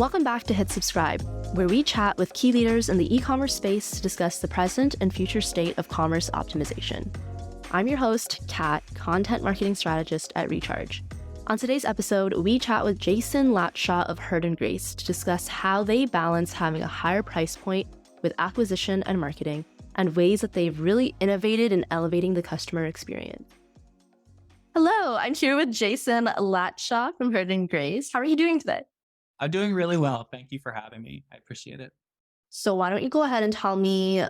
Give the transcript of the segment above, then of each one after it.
Welcome back to Hit Subscribe, where we chat with key leaders in the e-commerce space to discuss the present and future state of commerce optimization. I'm your host, Kat, content marketing strategist at Recharge. On today's episode, we chat with Jason Latshaw of Herd & Grace to discuss how they balance having a higher price point with acquisition and marketing, and ways that they've really innovated in elevating the customer experience. Hello, I'm here with Jason Latshaw from Herd & Grace. How are you doing today? I'm doing really well. Thank you for having me. I appreciate it. So why don't you go ahead and tell me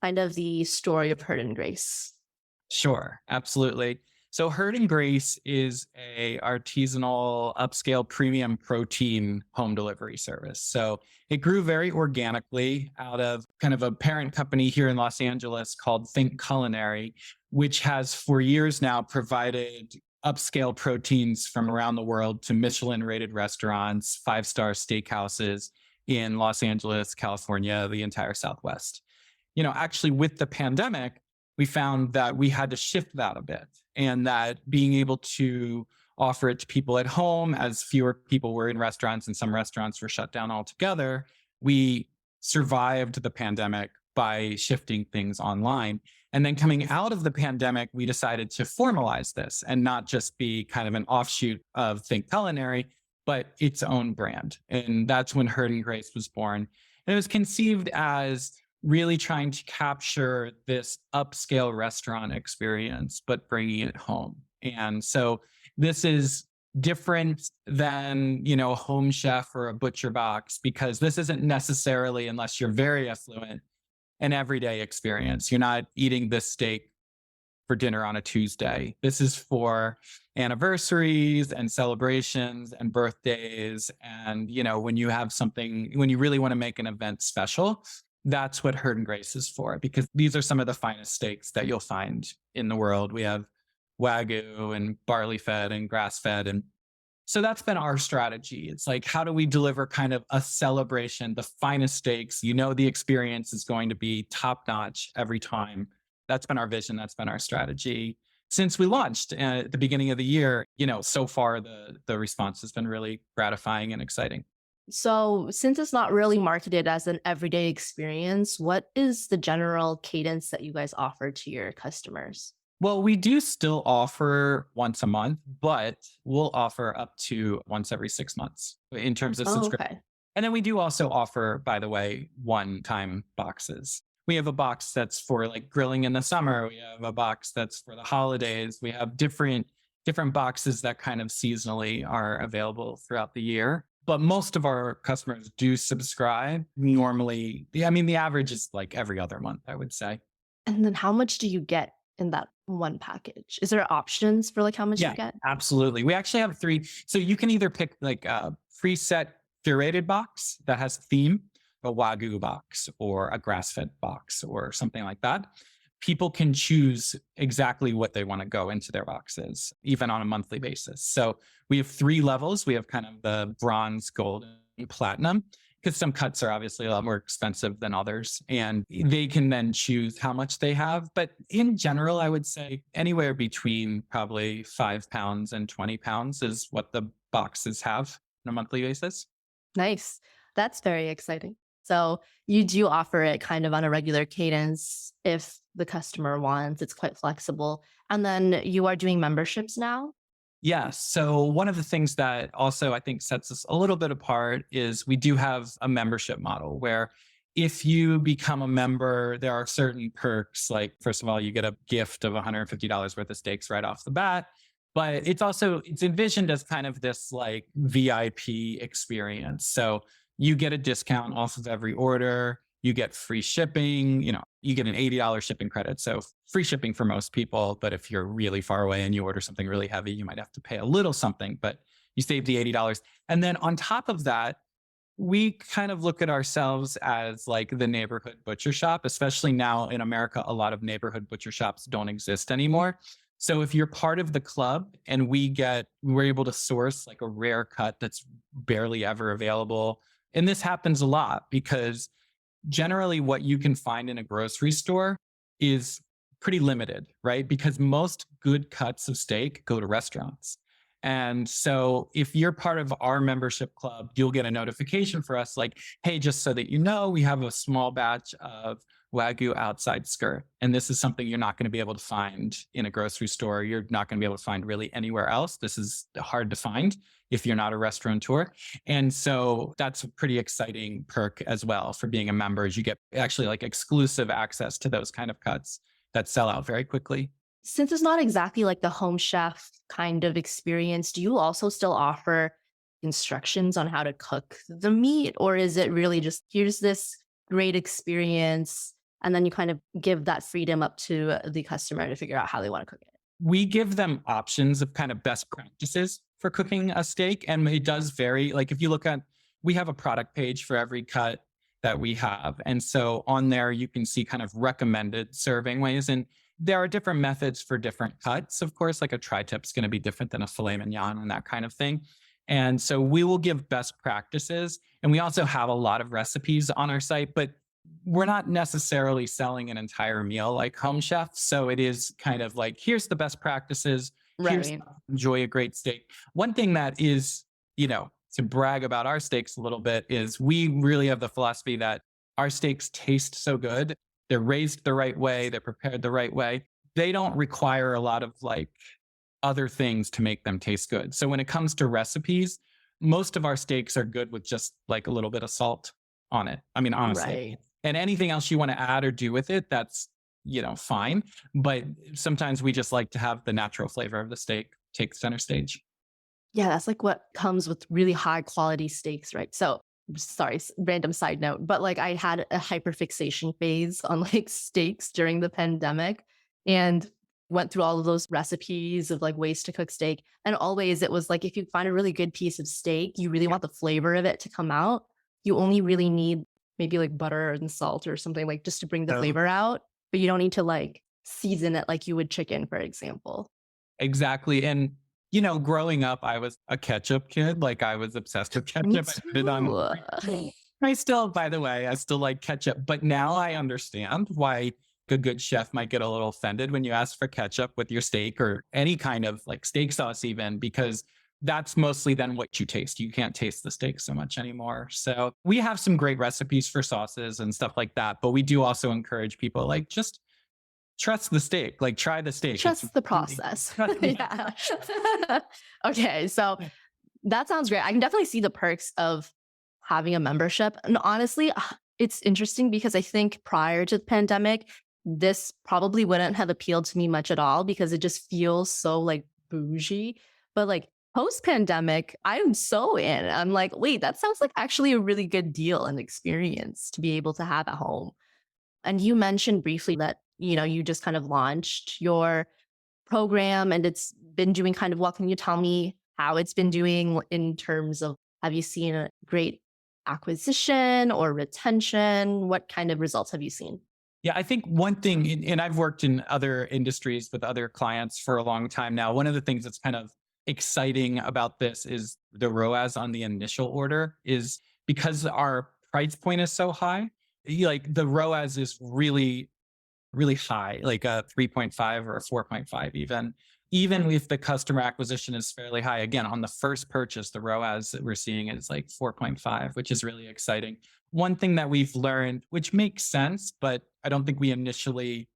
kind of the story of Herd & Grace? Sure, absolutely. So Herd & Grace is a artisanal upscale premium protein home delivery service. So it grew very organically out of kind of a parent company here in Los Angeles called Think Culinary, which has for years now provided upscale proteins from around the world to Michelin-rated restaurants, five-star steakhouses in Los Angeles, California, the entire Southwest. Actually with the pandemic, we found that we had to shift that a bit, and that being able to offer it to people at home, as fewer people were in restaurants and some restaurants were shut down altogether, we survived the pandemic by shifting things online. And then coming out of the pandemic, we decided to formalize this and not just be kind of an offshoot of Think Culinary, but its own brand. And that's when Herd & Grace was born. And it was conceived as really trying to capture this upscale restaurant experience, but bringing it home. And so this is different than, a Home Chef or a Butcher Box, because this isn't necessarily, unless you're very affluent, an everyday experience. You're not eating this steak for dinner on a Tuesday. This is for anniversaries and celebrations and birthdays. And, when you have something, when you really want to make an event special, that's what Herd & Grace is for, because these are some of the finest steaks that you'll find in the world. We have Wagyu and barley fed and grass fed. And so that's been our strategy. It's like, how do we deliver kind of a celebration, the finest steaks? The experience is going to be top notch every time. That's been our vision. That's been our strategy. Since we launched at the beginning of the year, so far the response has been really gratifying and exciting. So since it's not really marketed as an everyday experience, what is the general cadence that you guys offer to your customers? Well, we do still offer once a month, but we'll offer up to once every 6 months in terms of subscription. Okay. And then we do also offer, by the way, one-time boxes. We have a box that's for like grilling in the summer. We have a box that's for the holidays. We have different boxes that kind of seasonally are available throughout the year. But most of our customers do subscribe. Normally, the average is like every other month, I would say. And then how much do you get in that one package? Is there options for like how much you get? Absolutely. We actually have 3. So you can either pick like a preset curated box that has a theme, a Wagyu box or a grass-fed box or something like that. People can choose exactly what they want to go into their boxes, even on a monthly basis. So we have 3 levels. We have kind of the bronze, gold, and platinum, because some cuts are obviously a lot more expensive than others, and they can then choose how much they have. But in general, I would say anywhere between probably £5 and £20 is what the boxes have on a monthly basis. Nice. That's very exciting. So you do offer it kind of on a regular cadence if the customer wants. It's quite flexible. And then you are doing memberships now? Yes. So one of the things that also I think sets us a little bit apart is we do have a membership model where if you become a member, there are certain perks. Like, first of all, you get a gift of $150 worth of steaks right off the bat. But it's envisioned as kind of this like VIP experience. So you get a discount off of every order. You get free shipping. You get an $80 shipping credit. So free shipping for most people. But if you're really far away and you order something really heavy, you might have to pay a little something, but you save the $80. And then on top of that, we kind of look at ourselves as like the neighborhood butcher shop, especially now in America, a lot of neighborhood butcher shops don't exist anymore. So if you're part of the club and we're able to source like a rare cut that's barely ever available. And this happens a lot because generally what you can find in a grocery store is pretty limited, right? Because most good cuts of steak go to restaurants. And so if you're part of our membership club, you'll get a notification for us like, hey, just so that you know, we have a small batch of Wagyu outside skirt. And this is something you're not going to be able to find in a grocery store. You're not going to be able to find really anywhere else. This is hard to find if you're not a restaurateur. And so that's a pretty exciting perk as well for being a member, is you get actually like exclusive access to those kind of cuts that sell out very quickly. Since it's not exactly like the home chef kind of experience, do you also still offer instructions on how to cook the meat? Or is it really just here's this great experience and then you kind of give that freedom up to the customer to figure out how they want to cook it? We give them options of kind of best practices for cooking a steak. And it does vary. Like if you look at, we have a product page for every cut that we have. And so on there, you can see kind of recommended serving ways. And there are different methods for different cuts. Of course, like a tri-tip is going to be different than a filet mignon and that kind of thing. And so we will give best practices. And we also have a lot of recipes on our site, but we're not necessarily selling an entire meal like Home Chef. So it is kind of like, here's the best practices. Here's Right. how to enjoy a great steak. One thing that is, to brag about our steaks a little bit is we really have the philosophy that our steaks taste so good. They're raised the right way. They're prepared the right way. They don't require a lot of like other things to make them taste good. So when it comes to recipes, most of our steaks are good with just like a little bit of salt on it. I mean, honestly. Right. And anything else you want to add or do with it, that's, fine. But sometimes we just like to have the natural flavor of the steak take center stage. Yeah, that's like what comes with really high quality steaks, right? So, sorry, random side note, but like I had a hyperfixation phase on like steaks during the pandemic and went through all of those recipes of like ways to cook steak. And always it was like if you find a really good piece of steak, you really want the flavor of it to come out. You only really need maybe like butter and salt or something like just to bring the So flavor out, but you don't need to like season it like you would chicken, for example. exactly. And, growing up, I was a ketchup kid. Like I was obsessed with Me ketchup. I put it on. too. I still, by the way, I still like ketchup, but now I understand why a good chef might get a little offended when you ask for ketchup with your steak or any kind of like steak sauce, even because that's mostly then what you taste. You can't taste the steak so much anymore. So we have some great recipes for sauces and stuff like that, but we do also encourage people like just trust the steak, like try the steak. It's Trust the really, process. trust the Yeah. Okay, so that sounds great. I can definitely see the perks of having a membership. And honestly, it's interesting because I think prior to the pandemic, this probably wouldn't have appealed to me much at all because it just feels so like bougie. But like post pandemic, I'm so in. I'm like, wait, that sounds like actually a really good deal and experience to be able to have at home. And you mentioned briefly that, you just kind of launched your program and it's been doing kind of well. Can you tell me how it's been doing in terms of have you seen a great acquisition or retention? What kind of results have you seen? Yeah, I think one thing, and I've worked in other industries with other clients for a long time now. One of the things that's kind of exciting about this is the ROAS on the initial order is because our price point is so high, like the ROAS is really, really high, like a 3.5 or a 4.5 even. Even if the customer acquisition is fairly high, again, on the first purchase, the ROAS that we're seeing is like 4.5, which is really exciting. One thing that we've learned, which makes sense, but I don't think we initially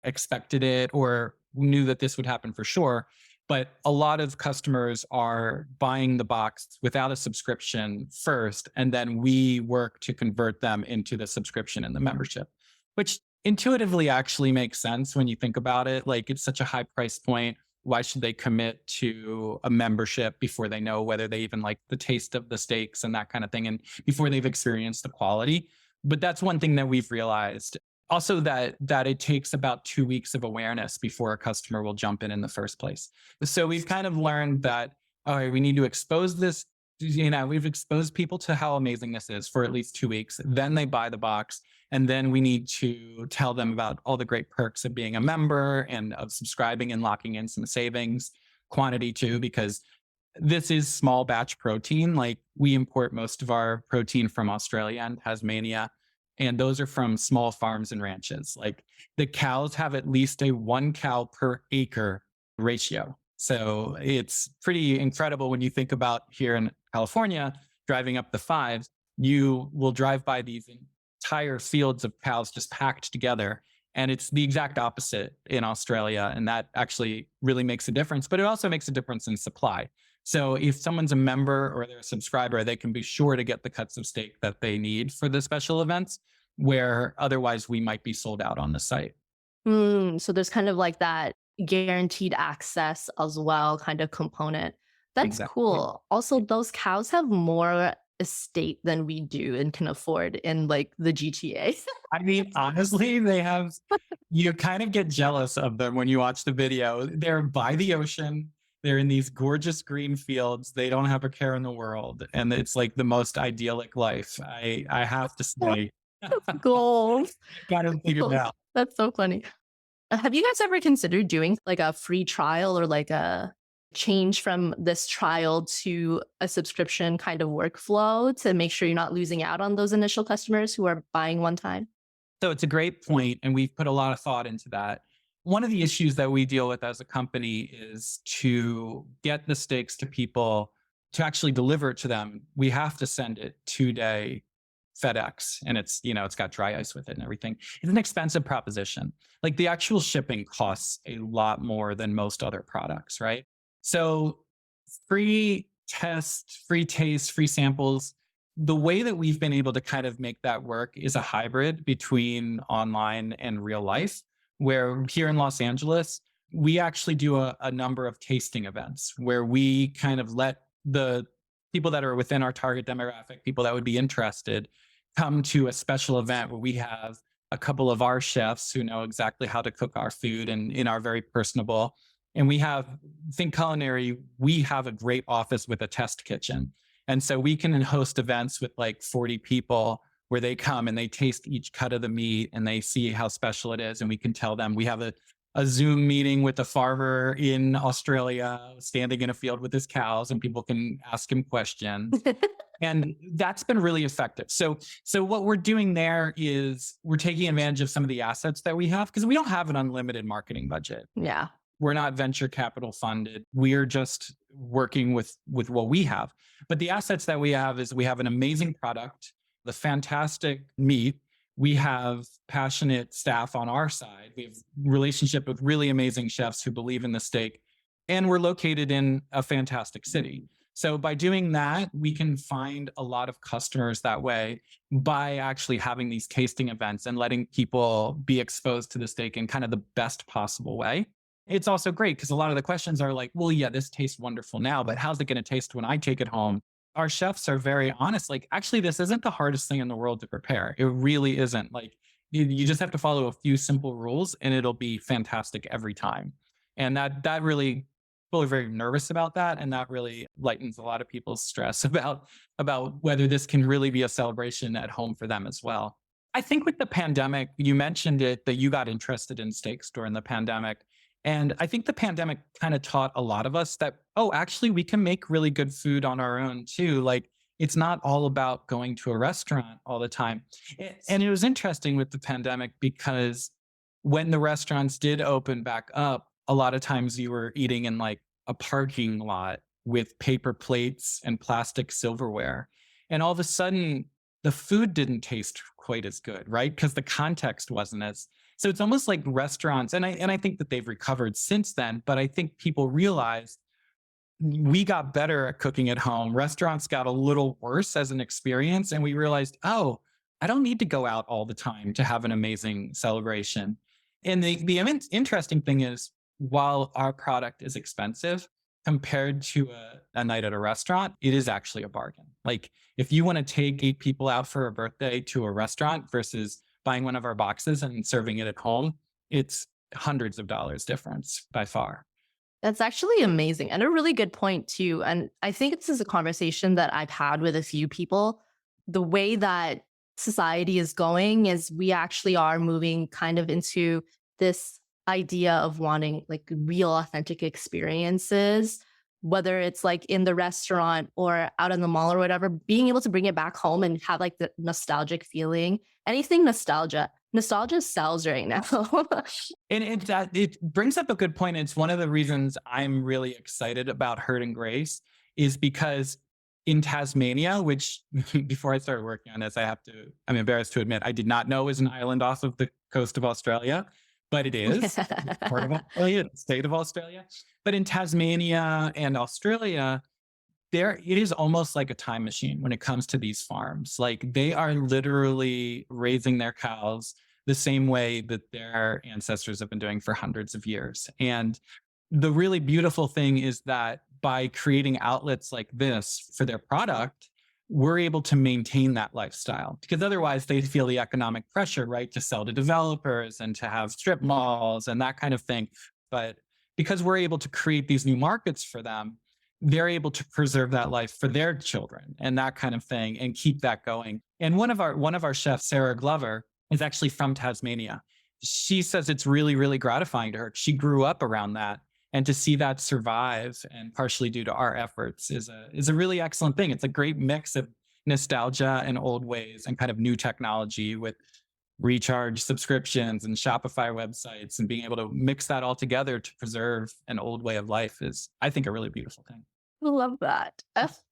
expected it or knew that this would happen for sure. But a lot of customers are buying the box without a subscription first, and then we work to convert them into the subscription and the membership, which intuitively actually makes sense when you think about it. Like it's such a high price point. Why should they commit to a membership before they know whether they even like the taste of the steaks and that kind of thing, and before they've experienced the quality? But that's one thing that we've realized. Also, that it takes about 2 weeks of awareness before a customer will jump in the first place. So we've kind of learned that, all right, we need to expose this. We've exposed people to how amazing this is for at least 2 weeks. Then they buy the box. And then we need to tell them about all the great perks of being a member and of subscribing and locking in some savings quantity too, because this is small batch protein. Like we import most of our protein from Australia and Tasmania, and those are from small farms and ranches. Like the cows have at least a 1 cow per acre ratio. So it's pretty incredible when you think about here in California, driving up the fives, you will drive by these entire fields of cows just packed together. And it's the exact opposite in Australia. And that actually really makes a difference, but it also makes a difference in supply. So if someone's a member or they're a subscriber, they can be sure to get the cuts of steak that they need for the special events, where otherwise we might be sold out on the site. So there's kind of like that guaranteed access as well kind of component. That's Exactly. cool. Also, those cows have more estate than we do and can afford in like the GTA. I mean, honestly, you kind of get jealous of them when you watch the video. They're by the ocean. They're in these gorgeous green fields. They don't have a care in the world. And it's like the most idyllic life. I have to say, Goals. got to figure it Goals. out. That's so funny. Have you guys ever considered doing like a free trial or like a change from this trial to a subscription kind of workflow to make sure you're not losing out on those initial customers who are buying one time? So it's a great point, and we've put a lot of thought into that. One of the issues that we deal with as a company is to get the steaks to people, to actually deliver it to them. We have to send it 2-day FedEx, and it's got dry ice with it and everything. It's an expensive proposition. Like the actual shipping costs a lot more than most other products, right? So free test, free taste, free samples. The way that we've been able to kind of make that work is a hybrid between online and real life, where here in Los Angeles, we actually do a number of tasting events where we kind of let the people that are within our target demographic, people that would be interested, come to a special event where we have a couple of our chefs who know exactly how to cook our food and are very personable. And we have, Think Culinary, we have a great office with a test kitchen. And so we can host events with like 40 people where they come and they taste each cut of the meat and they see how special it is. And we can tell them. We have a Zoom meeting with a farmer in Australia standing in a field with his cows, and people can ask him questions. And that's been really effective. So what we're doing there is we're taking advantage of some of the assets that we have, because we don't have an unlimited marketing budget. Yeah. We're not venture capital funded. We're just working with what we have. But the assets that we have is we have an amazing product, the fantastic meat. We have passionate staff on our side. We have relationship with really amazing chefs who believe in the steak, and we're located in a fantastic city. So by doing that, we can find a lot of customers that way by actually having these tasting events and letting people be exposed to the steak in kind of the best possible way. It's also great because a lot of the questions are like, well, yeah, this tastes wonderful now, but how's it going to taste when I take it home? Our chefs are very honest. Like, actually, this isn't the hardest thing in the world to prepare. It really isn't. Like, you just have to follow a few simple rules and it'll be fantastic every time. And that really, people are very nervous about that. And that really lightens a lot of people's stress about whether this can really be a celebration at home for them as well. I think with the pandemic, you mentioned it that you got interested in steaks during the pandemic. And I think the pandemic kind of taught a lot of us that, oh, actually, we can make really good food on our own too. Like, it's not all about going to a restaurant all the time. And it was interesting with the pandemic because when the restaurants did open back up, a lot of times you were eating in like a parking lot with paper plates and plastic silverware. And all of a sudden, the food didn't taste quite as good, right? Because the context wasn't as, so it's almost like restaurants, and I think that they've recovered since then, but I think people realized we got better at cooking at home. Restaurants got a little worse as an experience, and we realized, oh, I don't need to go out all the time to have an amazing celebration. And the interesting thing is, while our product is expensive compared to a night at a restaurant, it is actually a bargain. Like, if you want to take 8 people out for a birthday to a restaurant versus buying one of our boxes and serving it at home, it's hundreds of dollars difference by far. That's actually amazing and a really good point too. And I think this is a conversation that I've had with a few people. The way that society is going is we actually are moving kind of into this idea of wanting like real authentic experiences, whether it's like in the restaurant or out in the mall or whatever, being able to bring it back home and have like the nostalgic feeling, anything nostalgia Nostalgia sells right now. And it brings up a good point. It's one of the reasons I'm really excited about Herd and Grace is because in Tasmania, which before I started working on this, I'm embarrassed to admit, I did not know is an island off of the coast of Australia, but it is. It's part of Australia, the state of Australia. But in Tasmania and Australia, it is almost like a time machine when it comes to these farms. Like they are literally raising their cows the same way that their ancestors have been doing for hundreds of years. And the really beautiful thing is that by creating outlets like this for their product, we're able to maintain that lifestyle because otherwise they feel the economic pressure, right, to sell to developers and to have strip malls and that kind of thing. But because we're able to create these new markets for them, they're able to preserve that life for their children and that kind of thing and keep that going. And one of our chefs, Sarah Glover, is actually from Tasmania. She says it's really, really gratifying to her. She grew up around that. And to see that survive and partially due to our efforts is a really excellent thing. It's a great mix of nostalgia and old ways and kind of new technology with recharge subscriptions and Shopify websites and being able to mix that all together to preserve an old way of life is, I think, a really beautiful thing. I love that.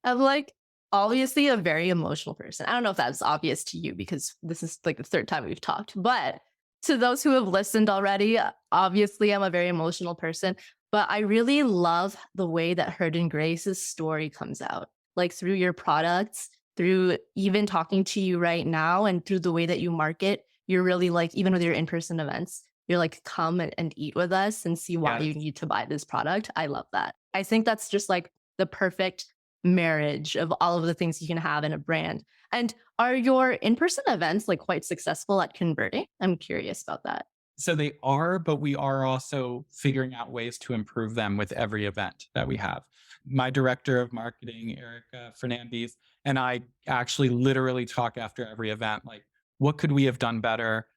I'm like obviously a very emotional person. I don't know if that's obvious to you because this is like the third time we've talked, but to those who have listened already, obviously I'm a very emotional person, but I really love the way that Herd and Grace's story comes out, like through your products, through even talking to you right now, and through the way that you market. You're really like, even with your in-person events, you're like, come and eat with us and see why Yeah. you need to buy this product. I love that. I think that's just like the perfect marriage of all of the things you can have in a brand. And are your in-person events like quite successful at converting? I'm curious about that. So they are, but we are also figuring out ways to improve them with every event that we have. My director of marketing, Erica Fernandez, and I actually literally talk after every event, like, what could we have done better?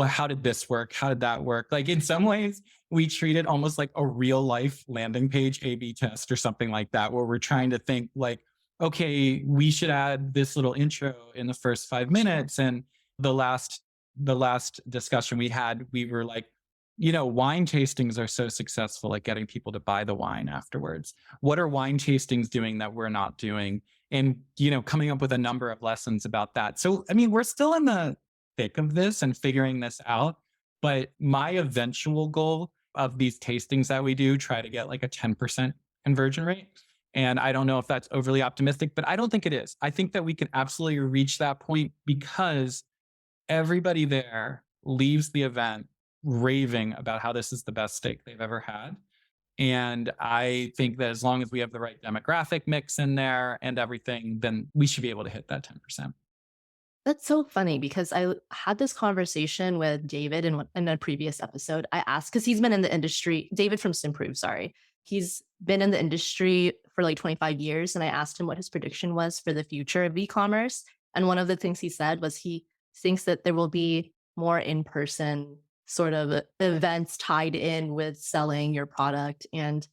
How did this work? How did that work? Like in some ways, we treat it almost like a real life landing page A/B test or something like that, where we're trying to think like, okay, we should add this little intro in the first 5 minutes. And the last discussion we had, we were like, wine tastings are so successful at getting people to buy the wine afterwards. What are wine tastings doing that we're not doing? And, coming up with a number of lessons about that. So, I mean, we're still in the thick of this and figuring this out. But my eventual goal of these tastings that we do, try to get like a 10% conversion rate. And I don't know if that's overly optimistic, but I don't think it is. I think that we can absolutely reach that point because everybody there leaves the event raving about how this is the best steak they've ever had. And I think that as long as we have the right demographic mix in there and everything, then we should be able to hit that 10%. That's so funny because I had this conversation with David in a previous episode. I asked because he's been in the industry, David from Simprove, sorry. He's been in the industry for like 25 years. And I asked him what his prediction was for the future of e-commerce. And one of the things he said was he thinks that there will be more in-person sort of events tied in with selling your product and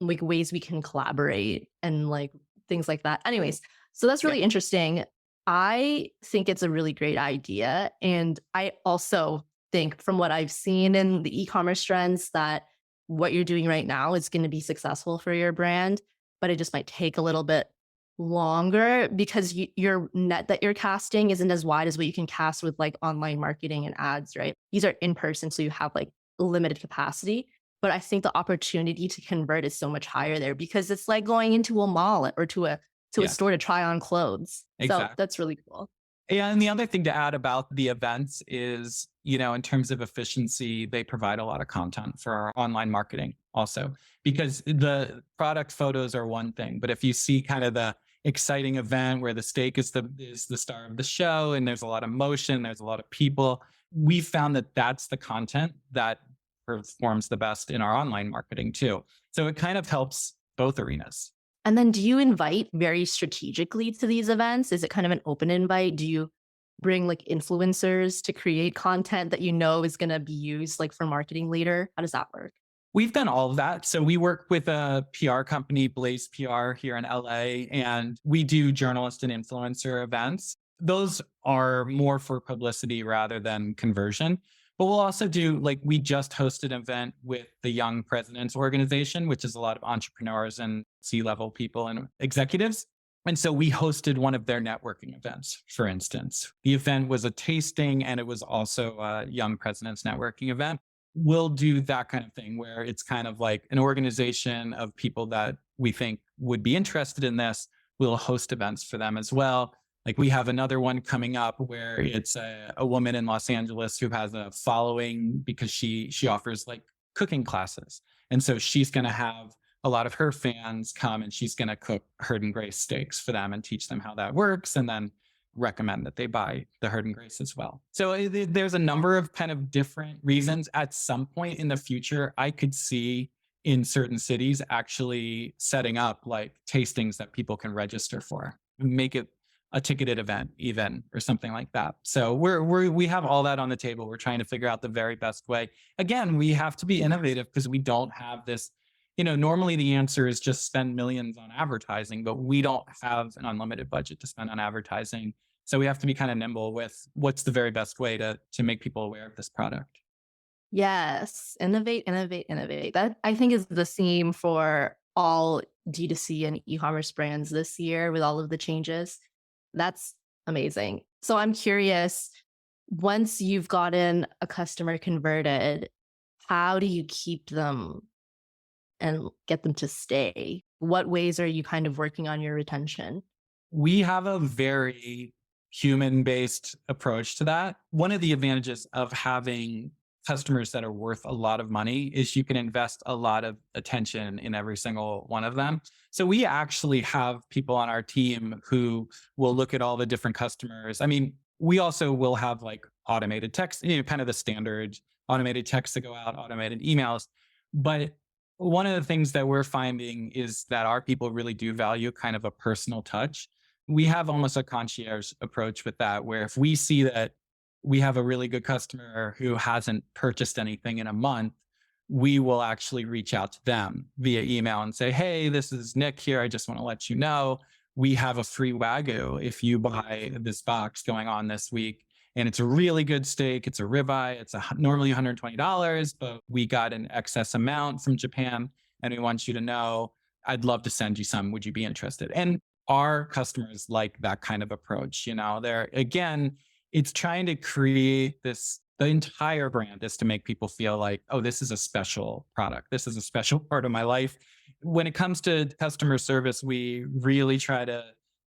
like ways we can collaborate and like things like that. Anyways, so that's really interesting. I think it's a really great idea. And I also think from what I've seen in the e-commerce trends that what you're doing right now is going to be successful for your brand, but it just might take a little bit longer because your net that you're casting isn't as wide as what you can cast with like online marketing and ads, right? These are in person, so you have like limited capacity. But I think the opportunity to convert is so much higher there because it's like going into a mall or to a store to try on clothes. Exactly. So that's really cool. Yeah, and the other thing to add about the events is, in terms of efficiency, they provide a lot of content for our online marketing also, because the product photos are one thing, but if you see kind of the exciting event where the steak is the star of the show and there's a lot of motion, there's a lot of people, we found that that's the content that performs the best in our online marketing too. So it kind of helps both arenas. And then do you invite very strategically to these events? Is it kind of an open invite? Do you bring like influencers to create content that you know is going to be used like for marketing later? How does that work? We've done all of that. So we work with a PR company, Blaze PR here in LA, and we do journalist and influencer events. those are more for publicity rather than conversion. But we'll also do, like, we just hosted an event with the Young Presidents Organization, which is a lot of entrepreneurs and C-level people and executives. And so we hosted one of their networking events, for instance. The event was a tasting and it was also a Young Presidents networking event. We'll do that kind of thing where it's kind of like an organization of people that we think would be interested in this. We'll host events for them as well. Like we have another one coming up where it's a woman in Los Angeles who has a following because she offers like cooking classes. And so she's going to have a lot of her fans come and she's going to cook Herd and Grace steaks for them and teach them how that works and then recommend that they buy the Herd and Grace as well. So there's a number of kind of different reasons. At some point in the future, I could see in certain cities actually setting up like tastings that people can register for, make it a ticketed event even or something like that. So we have all that on the table. We're trying to figure out the very best way. Again, we have to be innovative because we don't have this, normally the answer is just spend millions on advertising, but we don't have an unlimited budget to spend on advertising. So we have to be kind of nimble with what's the very best way to make people aware of this product. Yes, innovate, innovate, innovate. That I think is the theme for all D2C and e-commerce brands this year with all of the changes. That's amazing. So I'm curious, once you've gotten a customer converted, how do you keep them and get them to stay? What ways are you kind of working on your retention? We have a very human-based approach to that. One of the advantages of having customers that are worth a lot of money is you can invest a lot of attention in every single one of them. So we actually have people on our team who will look at all the different customers. I mean, we also will have like automated text, kind of the standard automated texts that go out, automated emails. But one of the things that we're finding is that our people really do value kind of a personal touch. We have almost a concierge approach with that, where if we see that we have a really good customer who hasn't purchased anything in a month, we will actually reach out to them via email and say, hey, this is Nick here. I just want to let you know we have a free Wagyu if you buy this box going on this week. And it's a really good steak. It's a ribeye. It's normally $120, but we got an excess amount from Japan and we want you to know, I'd love to send you some. Would you be interested? And our customers like that kind of approach. They're, again, it's trying to create this, the entire brand is to make people feel like, oh, this is a special product. This is a special part of my life. When it comes to customer service, we really try to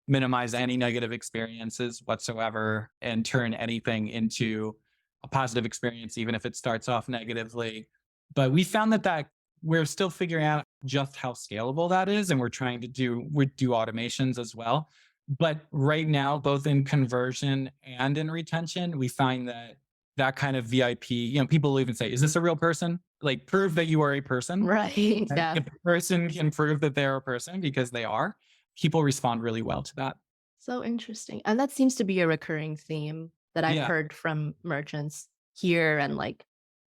minimize any negative experiences whatsoever and turn anything into a positive experience, even if it starts off negatively. But we found that we're still figuring out just how scalable that is. And we're trying to do automations as well. But right now, both in conversion and in retention, we find that kind of VIP, people will even say, is this a real person? Like, prove that you are a person. Right. Yeah. If a person can prove that they're a person, because they are, people respond really well to that. So interesting. And that seems to be a recurring theme that I've heard from merchants here and like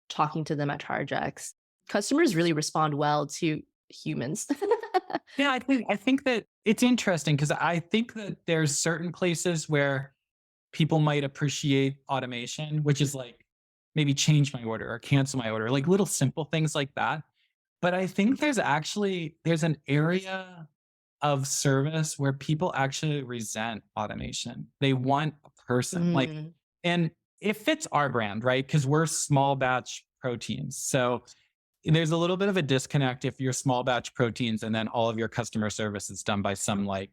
talking to them at ChargeX. Customers really respond well to humans. Yeah, I think that it's interesting because I think that there's certain places where people might appreciate automation, which is like maybe change my order or cancel my order, like little simple things like that. But I think there's an area of service where people actually resent automation. They want a person and it fits our brand, right? Because we're small batch proteins. So there's a little bit of a disconnect if you're small batch proteins and then all of your customer service is done by some like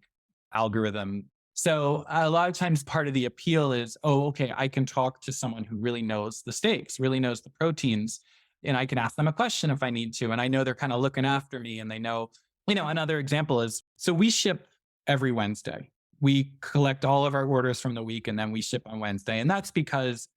algorithm. So a lot of times part of the appeal is, oh, okay, I can talk to someone who really knows the steaks, really knows the proteins, and I can ask them a question if I need to. And I know they're kind of looking after me and they know, another example is, so we ship every Wednesday. We collect all of our orders from the week and then we ship on Wednesday. And that's because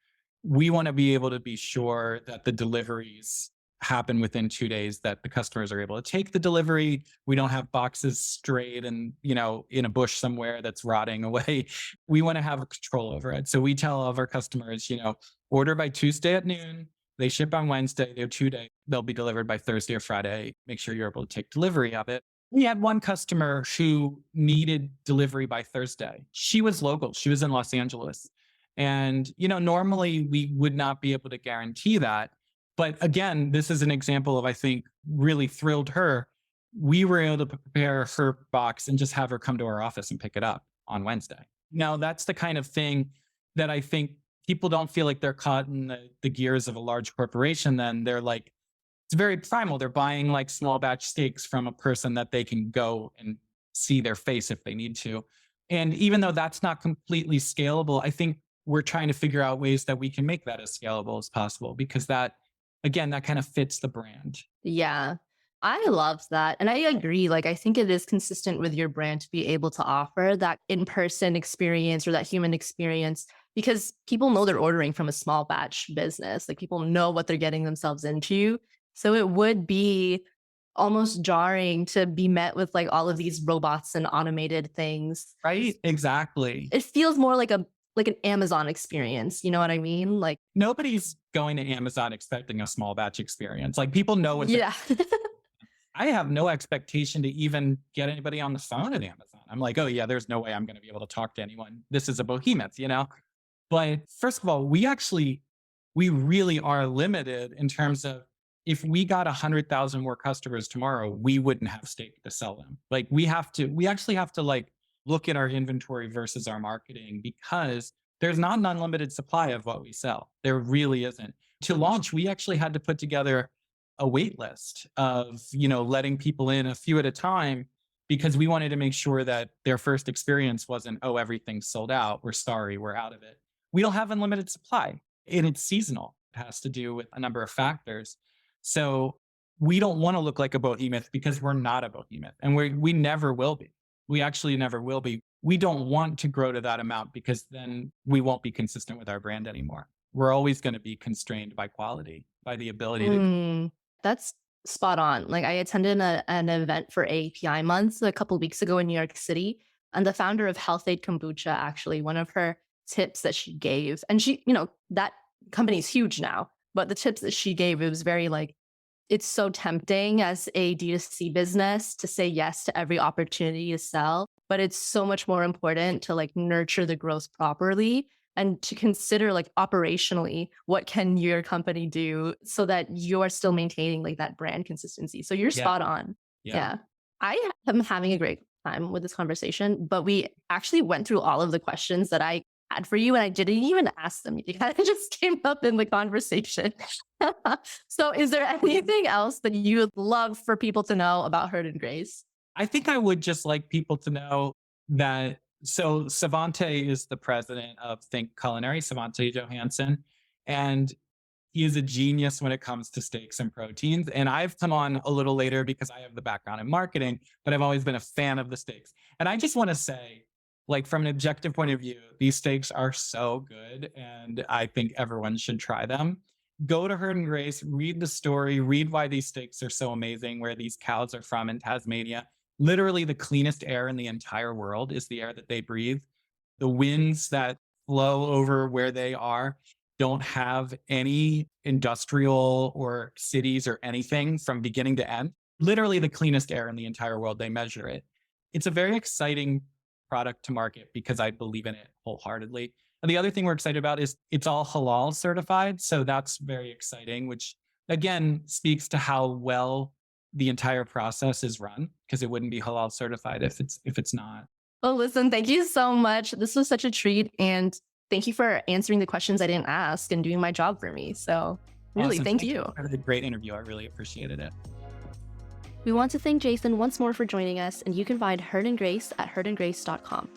we want to be able to be sure that the deliveries happen within 2 days, that the customers are able to take the delivery. We don't have boxes strayed and, in a bush somewhere that's rotting away. We want to have control over it. So we tell all of our customers, order by Tuesday at noon. They ship on Wednesday. They're 2 days. They'll be delivered by Thursday or Friday. Make sure you're able to take delivery of it. We had one customer who needed delivery by Thursday. She was local. She was in Los Angeles. And, normally we would not be able to guarantee that. But again, this is an example of, I think, really thrilled her. We were able to prepare her box and just have her come to our office and pick it up on Wednesday. Now, that's the kind of thing that I think people don't feel like they're caught in the gears of a large corporation. Then they're like, it's very primal. They're buying like small batch steaks from a person that they can go and see their face if they need to. And even though that's not completely scalable, I think we're trying to figure out ways that we can make that as scalable as possible, because that, again, that kind of fits the brand. Yeah, I love that. And I agree. Like, I think it is consistent with your brand to be able to offer that in-person experience or that human experience, because people know they're ordering from a small batch business. Like, people know what they're getting themselves into. So it would be almost jarring to be met with like all of these robots and automated things. Right? Exactly. It feels more like an Amazon experience. You know what I mean? Like, Nobody's going to Amazon expecting a small batch experience. Like, people know what yeah. I have no expectation to even get anybody on the phone at Amazon. I'm like, oh yeah, there's no way I'm going to be able to talk to anyone. This is a behemoth, But first of all, we really are limited in terms of, if we got 100,000 more customers tomorrow, we wouldn't have steak to sell them. Like, we actually have to like look at our inventory versus our marketing, because there's not an unlimited supply of what we sell. There really isn't. To launch, we actually had to put together a wait list of, letting people in a few at a time, because we wanted to make sure that their first experience wasn't, oh, everything's sold out. We're sorry, we're out of it. We don't have unlimited supply, and it's seasonal. It has to do with a number of factors. So we don't want to look like a behemoth, because we're not a behemoth, and we never will be. We actually never will be. We don't want to grow to that amount, because then we won't be consistent with our brand anymore. We're always going to be constrained by quality, by the ability to. That's spot on. Like, I attended an event for API months a couple of weeks ago in New York City, and the founder of Health Aid Kombucha, actually, one of her tips that she gave, and she, that company's huge now, but the tips that she gave, it was very like, it's so tempting as a D2C business to say yes to every opportunity to sell, but it's so much more important to like nurture the growth properly and to consider like operationally, what can your company do so that you're still maintaining like that brand consistency. So you're spot on. Yeah. I am having a great time with this conversation, but we actually went through all of the questions that I had for you, and I didn't even ask them. You kind of just came up in the conversation. So is there anything else that you would love for people to know about Heard & Grace? I think I would just like people to know that, so Svante is the president of Think Culinary, Svante Johansson, and he is a genius when it comes to steaks and proteins. And I've come on a little later because I have the background in marketing, but I've always been a fan of the steaks. And I just want to say, like, from an objective point of view, these steaks are so good, and I think everyone should try them. Go to Heard & Grace, read the story, read why these steaks are so amazing, where these cows are from in Tasmania. Literally the cleanest air in the entire world is the air that they breathe. The winds that flow over where they are don't have any industrial or cities or anything from beginning to end. Literally the cleanest air in the entire world. They measure it. It's a very exciting product to market because I believe in it wholeheartedly. And the other thing we're excited about is it's all halal certified. So that's very exciting, which again speaks to how well the entire process is run, because it wouldn't be halal certified if it's not. Well, listen, thank you so much. This was such a treat. And thank you for answering the questions I didn't ask and doing my job for me. So really, Awesome. thank you. It was a great interview. I really appreciated it. We want to thank Jason once more for joining us, and you can find Heard & Grace at heardandgrace.com.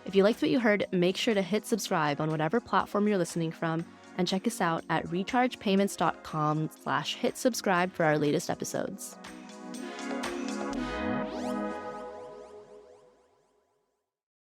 If you liked what you heard, make sure to hit subscribe on whatever platform you're listening from, and check us out at rechargepayments.com/hit subscribe for our latest episodes.